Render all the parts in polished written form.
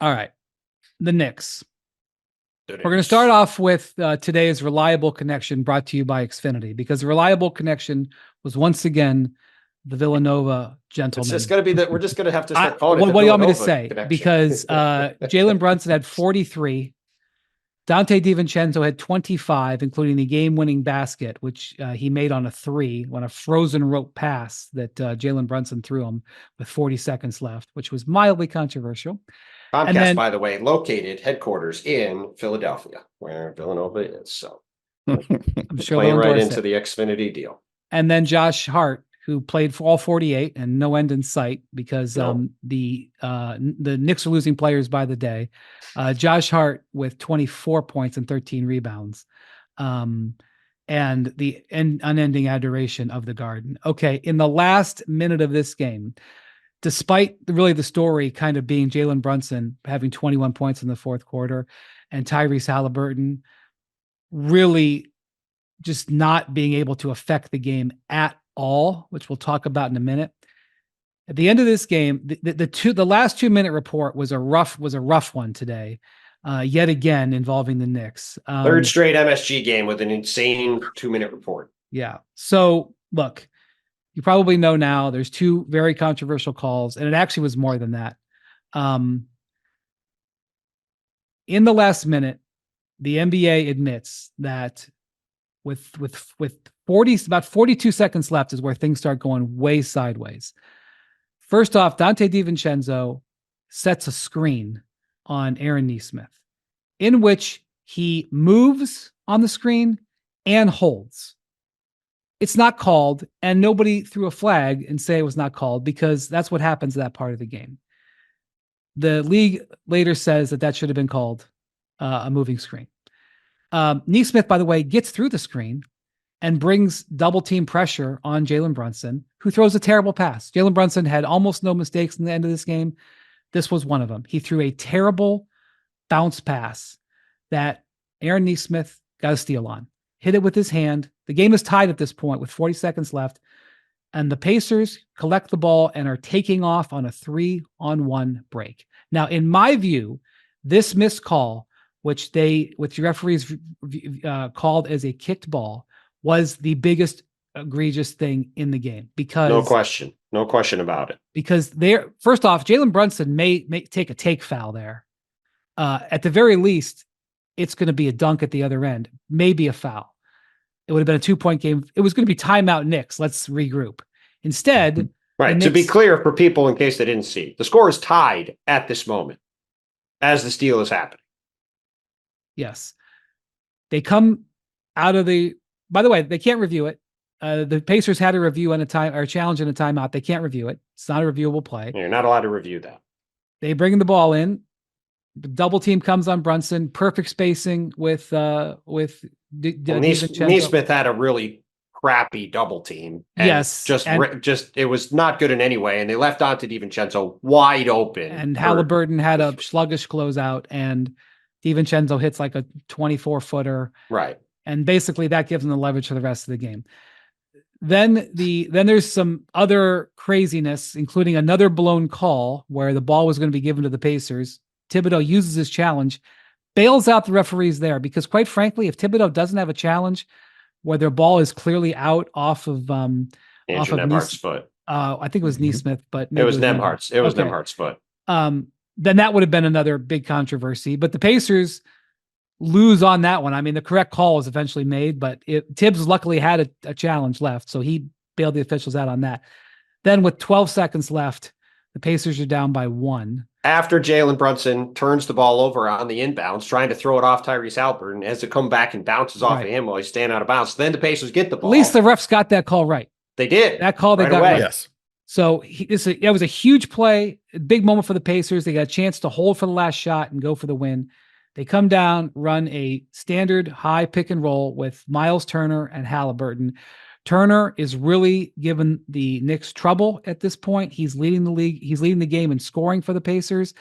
All right. The Knicks. We're going to start off with today's reliable connection brought to you by Xfinity, because the reliable connection was once again the Villanova gentleman. It's just going to be that we're just going to have to start calling it. What do you want me to say? Connection. Because Jalen Brunson had 43. Dante DiVincenzo had 25, including the game-winning basket, which he made on a 3 on a frozen rope pass that Jalen Brunson threw him with 40 seconds left, which was mildly controversial. Comcast, by the way, located headquarters in Philadelphia, where Villanova is. So I'm sure playing right into the Xfinity deal. And then Josh Hart, who played for all 48 and no end in sight because the Knicks are losing players by the day. Josh Hart with 24 points and 13 rebounds. And the unending adoration of the Garden. Okay, in the last minute of this game, despite really the story kind of being Jalen Brunson having 21 points in the fourth quarter and Tyrese Halliburton really just not being able to affect the game at all, which we'll talk about in a minute. At the end of this game, the last 2 minute report was a rough one today, yet again involving the Knicks. Third straight MSG game with an insane 2 minute report. Yeah. So look, you probably know now there's 2 very controversial calls, and it actually was more than that. In the last minute, the NBA admits that with about 42 seconds left is where things start going way sideways. First off, Dante DiVincenzo sets a screen on Aaron Nesmith, in which he moves on the screen and holds. It's not called, and nobody threw a flag and say it was not called, because that's what happens at that part of the game. The league later says that should have been called a moving screen. Nesmith, by the way, gets through the screen and brings double team pressure on Jalen Brunson, who throws a terrible pass. Jalen Brunson had almost no mistakes in the end of this game. This was one of them. He threw a terrible bounce pass that Aaron Nesmith got a steal on. Hit it with his hand. The game is tied at this point with 40 seconds left, and the Pacers collect the ball and are taking off on a 3-on-1 break. Now, in my view, this missed call, which referees called as a kicked ball, was the biggest egregious thing in the game, because no question about it. Because first off, Jalen Brunson may take a take foul there. At the very least, it's going to be a dunk at the other end, maybe a foul. It would have been a 2-point game. It was going to be timeout Knicks. Let's regroup. Instead, right. To be clear for people in case they didn't see, the score is tied at this moment as the steal is happening. Yes. They come out of by the way, they can't review it. The Pacers had a review and a challenge and a timeout. They can't review it. It's not a reviewable play. You're not allowed to review that. They bring the ball in. The double team comes on Brunson. Perfect spacing with Nesmith had a really crappy double team. And yes, it was not good in any way. And they left Dante DiVincenzo wide open. And Halliburton had a sluggish closeout, and DiVincenzo hits like a 24-footer. Right. And basically that gives them the leverage for the rest of the game. Then there's some other craziness, including another blown call where the ball was going to be given to the Pacers. Thibodeau uses his challenge, bails out the referees there, because quite frankly, if Thibodeau doesn't have a challenge where their ball is clearly out off of Andrew Nembhard's foot. I think it was Nesmith, but it was Nembhard's. It was Nembhard's foot. Then that would have been another big controversy. But the Pacers lose on that one. I mean, the correct call was eventually made, but Tibbs luckily had a challenge left, so he bailed the officials out on that. Then with 12 seconds left, the Pacers are down by 1. After Jalen Brunson turns the ball over on the inbounds, trying to throw it off Tyrese Halliburton, as it come back and bounces off of him while he's staying out of bounds. Then the Pacers get the ball. At least the refs got that call right. They did. That call they got right. Yes. So it was a huge play, a big moment for the Pacers. They got a chance to hold for the last shot and go for the win. They come down, run a standard high pick and roll with Miles Turner and Halliburton. Turner is really giving the Knicks trouble at this point. He's leading the league. He's leading the game in scoring for the Pacers.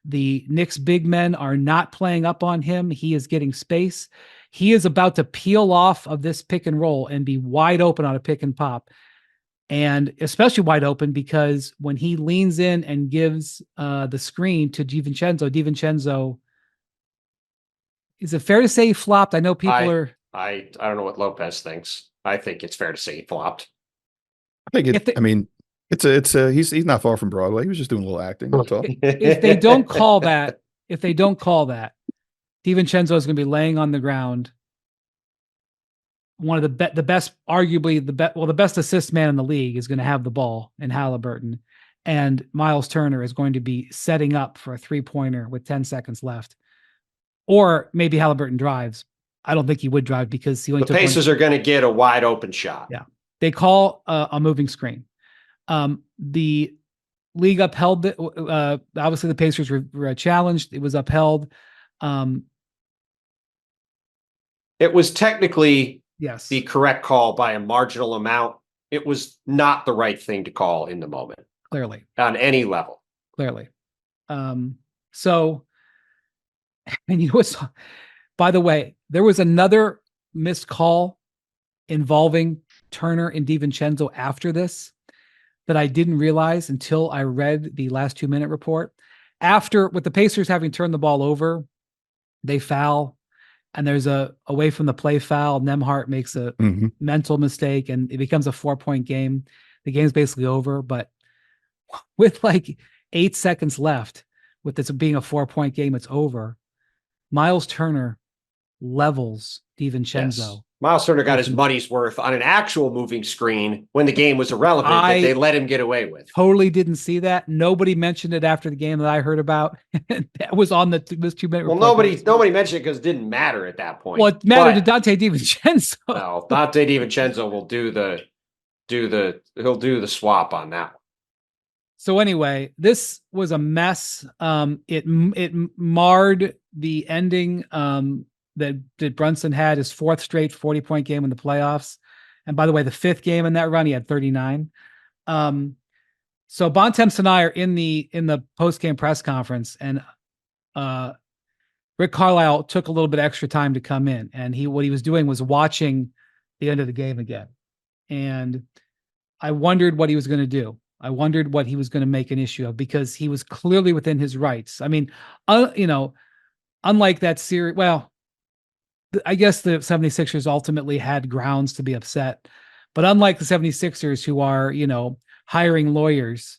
The Knicks big men are not playing up on him. He is getting space. He is about to peel off of this pick and roll and be wide open on a pick and pop. and especially wide open because when he leans in and gives the screen to DiVincenzo, is it fair to say he flopped? I know people I don't know what Lopez thinks. I think it's fair to say he flopped. I think I mean, he's not far from Broadway. He was just doing a little acting. That's all. If they don't call that, DiVincenzo is going to be laying on the ground. One of the best, arguably the best assist man in the league is going to have the ball in Halliburton, and Miles Turner is going to be setting up for a 3-pointer with 10 seconds left, or maybe Halliburton drives. I don't think he would drive because he only the Pacers are going to get a wide open shot. Yeah, they call a moving screen. The league upheld it. Obviously, the Pacers were challenged. It was upheld. It was technically yes, the correct call by a marginal amount. It was not the right thing to call in the moment. Clearly. On any level. Clearly. So, and you know, by the way, there was another missed call involving Turner and DiVincenzo after this that I didn't realize until I read the last 2-minute report. After, with the Pacers having turned the ball over, they foul, and there's a away from the play foul. Nembhard makes a mental mistake, and it becomes a 4-point game. The game's basically over, but with like 8 seconds left, with this being a 4-point game, it's over. Miles Turner levels DiVincenzo. Yes. Miles Turner got his money's worth on an actual moving screen when the game was irrelevant that they let him get away with. Totally didn't see that. Nobody mentioned it after the game that I heard about. That was on this 2-minute report. Well, nobody mentioned it because it didn't matter at that point. Well, it mattered to Dante DiVincenzo. No, Dante DiVincenzo will do the swap on that one. So anyway, this was a mess. It marred the ending that Brunson had, his 4th straight 40-point game in the playoffs. And by the way, the 5th game in that run, he had 39. So Bontemps and I are in the post-game press conference, and Rick Carlisle took a little bit extra time to come in, and what he was doing was watching the end of the game again. And I wondered what he was going to do. I wondered what he was going to make an issue of, because he was clearly within his rights. I mean, unlike that series, well, I guess the 76ers ultimately had grounds to be upset, but unlike the 76ers, who are, hiring lawyers,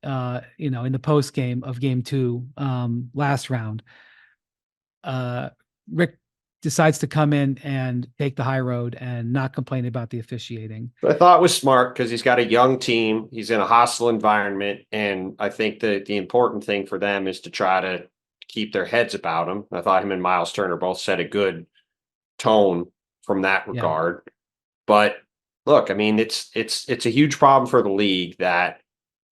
in the post game of game 2, last round, Rick decides to come in and take the high road and not complain about the officiating. I thought it was smart because he's got a young team. He's in a hostile environment. And I think that the important thing for them is to try to keep their heads about him. I thought him and Miles Turner both set a good tone from that regard. Yeah. But look, I mean, it's a huge problem for the league that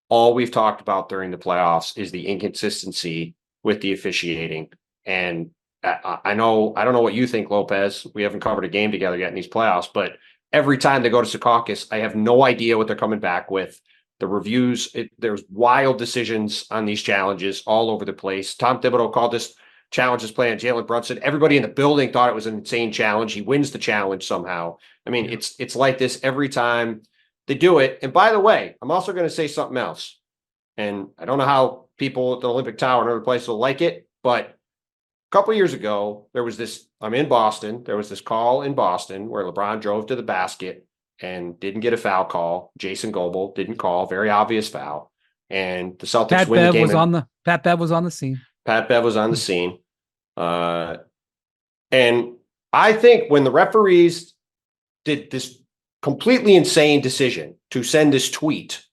all we've talked about during the playoffs is the inconsistency with the officiating. And I don't know what you think, Lopez. We haven't covered a game together yet in these playoffs, but every time they go to Secaucus, I have no idea what they're coming back with. The reviews, there's wild decisions on these challenges all over the place. Tom Thibodeau called this challenge play on Jalen Brunson. Everybody in the building thought it was an insane challenge. He wins the challenge somehow. I mean, it's like this every time they do it. And by the way, I'm also going to say something else. And I don't know how people at the Olympic Tower and other places will like it, but a couple of years ago, there was this, I'm in Boston. There was this call in Boston where LeBron drove to the basket and didn't get a foul call. Jason Goebel didn't call, very obvious foul. And the Celtics win the game. Pat Bev was on the scene. Pat Bev was on the scene. And I think when the referees did this completely insane decision to send this tweet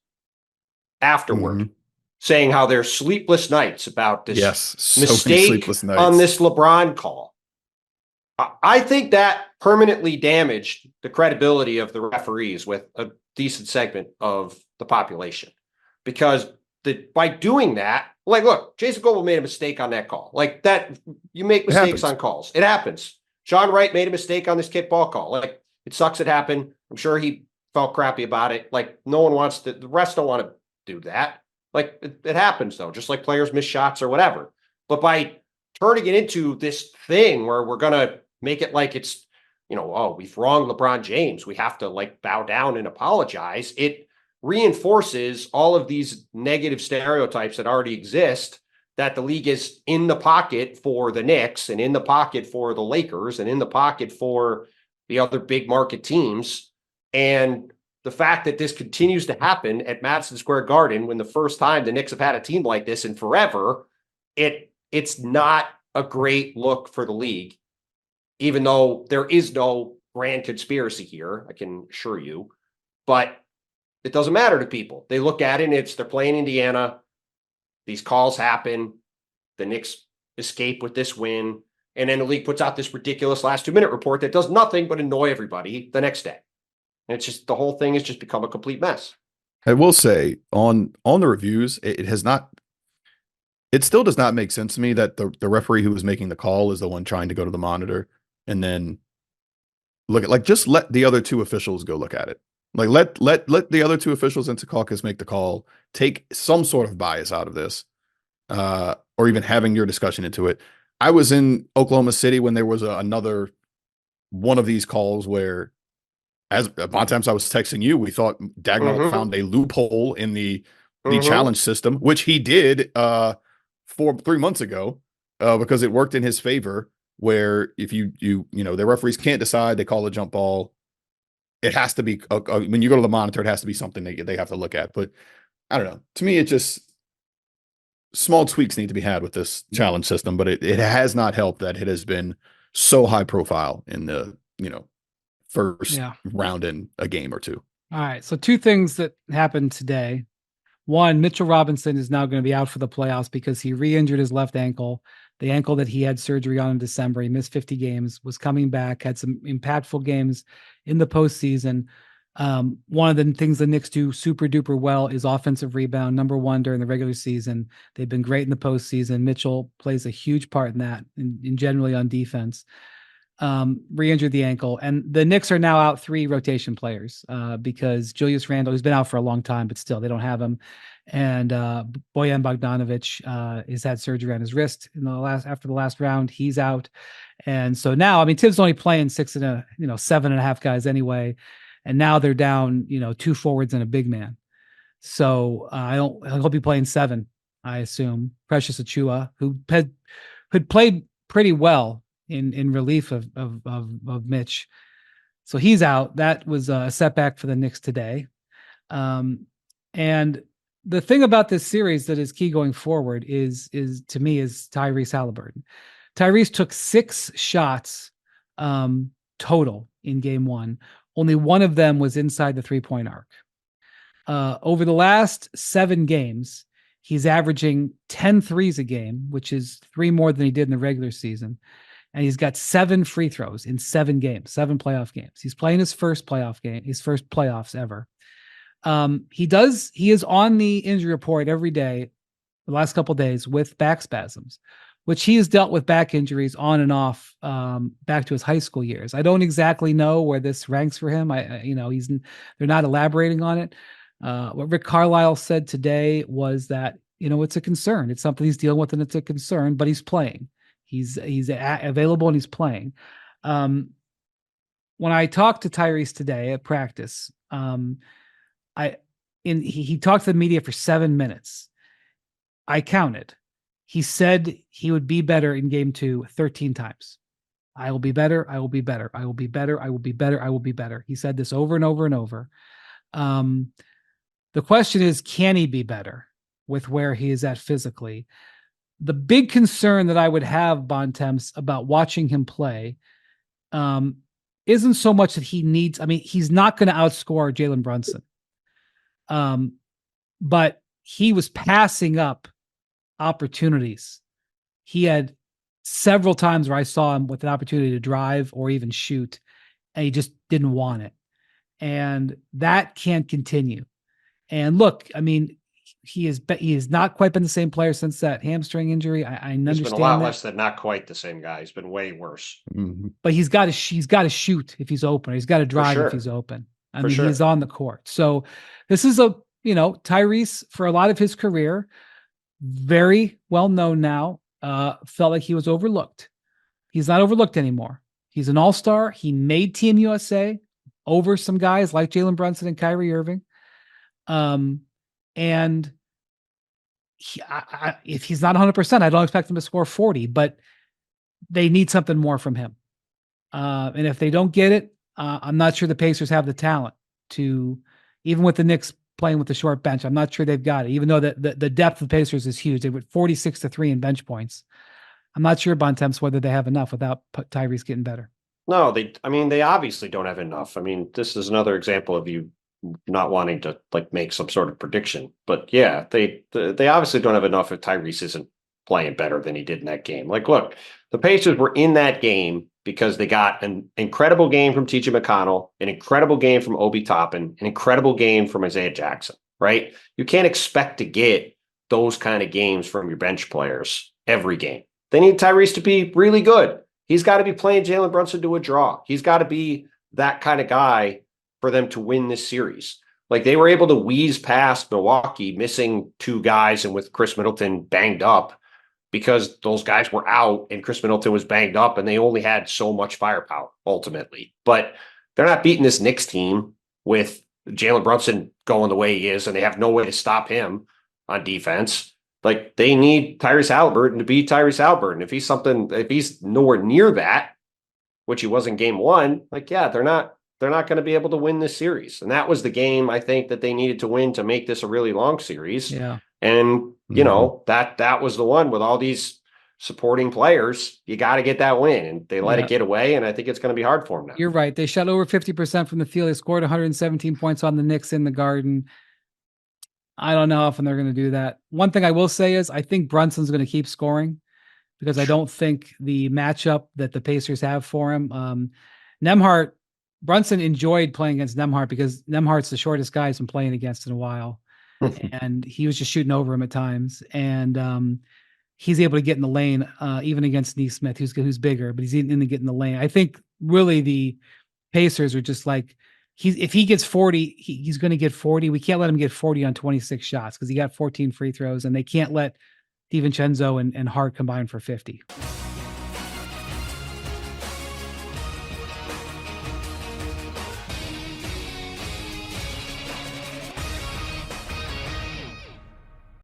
afterward, saying how there's sleepless nights about this mistake on this LeBron call, I think that permanently damaged the credibility of the referees with a decent segment of the population. Because by doing that, like, look, Jason Goebel made a mistake on that call. Like that, you make mistakes on calls. It happens. Sean Wright made a mistake on this kickball call. Like, it sucks it happened. I'm sure he felt crappy about it. Like, no one wants to, the rest don't want to do that. Like, it happens, though, just like players miss shots or whatever. But by turning it into this thing where we're going to make it like it's, oh, we've wronged LeBron James, we have to like bow down and apologize. It reinforces all of these negative stereotypes that already exist, that the league is in the pocket for the Knicks and in the pocket for the Lakers and in the pocket for the other big market teams. And the fact that this continues to happen at Madison Square Garden, when the first time the Knicks have had a team like this in forever, it's not a great look for the league, even though there is no grand conspiracy here, I can assure you. But it doesn't matter to people. They look at it and they're playing Indiana. These calls happen. The Knicks escape with this win. And then the league puts out this ridiculous last 2-minute report that does nothing but annoy everybody the next day. And it's just, the whole thing has just become a complete mess. I will say on the reviews, it still does not make sense to me that the referee who was making the call is the one trying to go to the monitor and then look at, just let the other two officials go look at it. Let the other two officials in Secaucus make the call, take some sort of bias out of this, or even having your discussion into it. I was in Oklahoma City when there was another one of these calls where, as Bontemps, I was texting you, we thought Dagnall found a loophole in the challenge system, which he did 3 months ago, because it worked in his favor, where if the referees can't decide, they call a jump ball. It has to be, when you go to the monitor, it has to be something they have to look at. But I don't know. To me, it just, small tweaks need to be had with this challenge system, but it has not helped that it has been so high profile in the, first round in a game or two. All right. So 2 things that happened today. One, Mitchell Robinson is now going to be out for the playoffs because he re-injured his left ankle, the ankle that he had surgery on in December. He missed 50 games, was coming back, had some impactful games in the postseason. One of the things the Knicks do super duper well is offensive rebound, number 1 during the regular season. They've been great in the postseason. Mitchell plays a huge part in that, in generally on defense. Re-injured the ankle, and the Knicks are now out 3 rotation players because Julius Randle, who's been out for a long time, but still they don't have him, and Bojan Bogdanovic has had surgery on his wrist after the last round. He's out, and so now, Tibbs only playing 7.5 guys anyway, and now they're down 2 forwards and a big man. So he'll be playing 7, I assume. Precious Achiuwa, who had played pretty well in relief of Mitch. So he's out. That was a setback for the Knicks today. And the thing about this series that is key going forward is to me Tyrese Halliburton. Tyrese took 6 shots total in game 1. Only 1 of them was inside the 3-point arc. Over the last 7 games, he's averaging 10 threes a game, which is 3 more than he did in the regular season. And he's got 7 free throws in 7 games, 7 playoff games. He's playing his first playoff game, his first playoffs ever. He is on the injury report every day, the last couple of days, with back spasms, which he has dealt with back injuries on and off back to his high school years. I don't exactly know where this ranks for him. They're not elaborating on it. What Rick Carlisle said today was that, it's a concern. It's something he's dealing with, and it's a concern, but he's playing. He's available and he's playing. When I talked to Tyrese today at practice, he talked to the media for 7 minutes. I counted. He said he would be better in game 2 13 times. I will be better. I will be better. I will be better. I will be better. I will be better. He said this over and over and over. The question is, can he be better with where he is at physically? The big concern that I would have, Bontemps, about watching him play isn't so much that he's not going to outscore Jalen Brunson. But he was passing up opportunities. He had several times where I saw him with an opportunity to drive or even shoot, and he just didn't want it. And that can't continue. And look, he has not quite been the same player since that hamstring injury. I understand he's been a lot less than not quite the same guy. He's been way worse. Mm-hmm. But he's got to shoot if he's open. He's got to drive if he's open. He's on the court. So this is Tyrese, for a lot of his career, very well known now, felt like he was overlooked. He's not overlooked anymore. He's an all-star. He made Team USA over some guys like Jalen Brunson and Kyrie Irving. And if he's not 100%, I don't expect him to score 40, but they need something more from him. And if they don't get it, I'm not sure the Pacers have the talent to, even with the Knicks playing with the short bench, I'm not sure they've got it, even though the depth of the Pacers is huge. They went 46-3 in bench points. I'm not sure, Bontemps, whether they have enough without Tyrese getting better. No, they obviously don't have enough. I mean, this is another example of you not wanting to like make some sort of prediction. But yeah, they obviously don't have enough if Tyrese isn't playing better than he did in that game. Like, look, the Pacers were in that game because they got an incredible game from TJ McConnell, an incredible game from Obi Toppin, an incredible game from Isaiah Jackson, right? You can't expect to get those kind of games from your bench players every game. They need Tyrese to be really good. He's got to be playing Jalen Brunson to a draw. He's got to be that kind of guy for them to win this series. Like, they were able to wheeze past Milwaukee, missing 2 guys and with Chris Middleton banged up because those guys were out and Chris Middleton was banged up and they only had so much firepower ultimately. But they're not beating this Knicks team with Jalen Brunson going the way he is and they have no way to stop him on defense. Like, they need Tyrese Haliburton to be Tyrese Haliburton. If he's nowhere near that, which he was in game 1, like, yeah, they're not going to be able to win this series. And that was the game I think that they needed to win to make this a really long series. Yeah. And you know, that was the one with all these supporting players. You got to get that win, and they let it get away. And I think it's going to be hard for them now. You're right. They shot over 50% from the field. They scored 117 points on the Knicks in the Garden. I don't know how often they're going to do that. One thing I will say is I think Brunson's going to keep scoring because I don't think the matchup that the Pacers have for him. Brunson enjoyed playing against Nembhard because Nembhard's the shortest guy he's been playing against in a while. And he was just shooting over him at times. And he's able to get in the lane, even against Nesmith, who's bigger, but he's able to get in the lane. I think really the Pacers are just like, if he gets 40, he's going to get 40. We can't let him get 40 on 26 shots because he got 14 free throws, and they can't let DiVincenzo and Hart combine for 50.